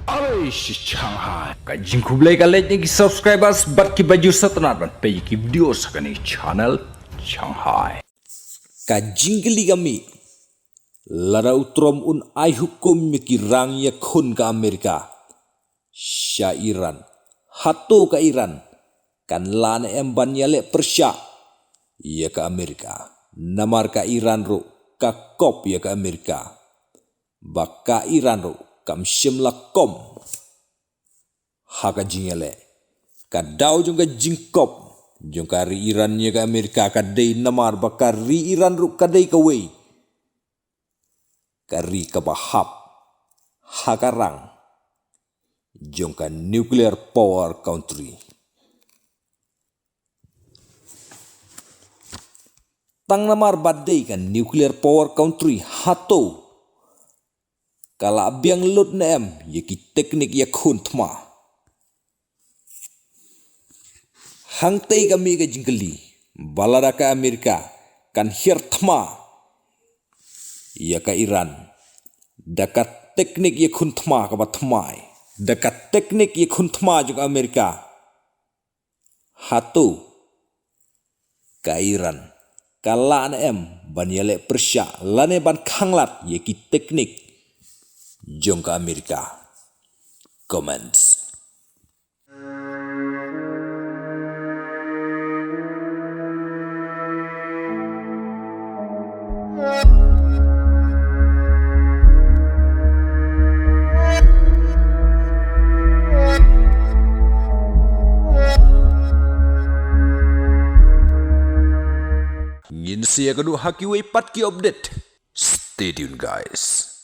Alice Shanghai. Kajing kublai kalet ni subscribers bat ki baju satnat ban pe ki video sakani channel Shanghai. Kajing kali kami lara utrom un ai hukum ki rang ya khun ka Amerika. Sya Iran hatu ka Iran kan lana emban ya le Persia ya ka Amerika. Namar ka Iran ro ka kop ya ka Amerika. Baka Iran ro kam shimla kom haka jingele ka daw jong ka jingkop jong ka ri Iran ya ka Amerika ka dei namar baka ri Iran ro ka dei ka wei ka ri ka bahap haka rang jong ka nuclear power country. Tang namar badai kan nuclear power country hato kala abiang lot na em yaki teknik ya khun thma hangtei kami ka jingkali balara ka Amerika kan hir thma ya ka Iran dakat teknik ya khun thma ka ba thmai dakat teknik ya khun thma juga Amerika hatu ka Iran kala na em ban yale Persia lane ban khanglat yaki teknik jong ka Amerika. Comments. Ngin siya kanu hakiway pat ki update. Stay tuned guys.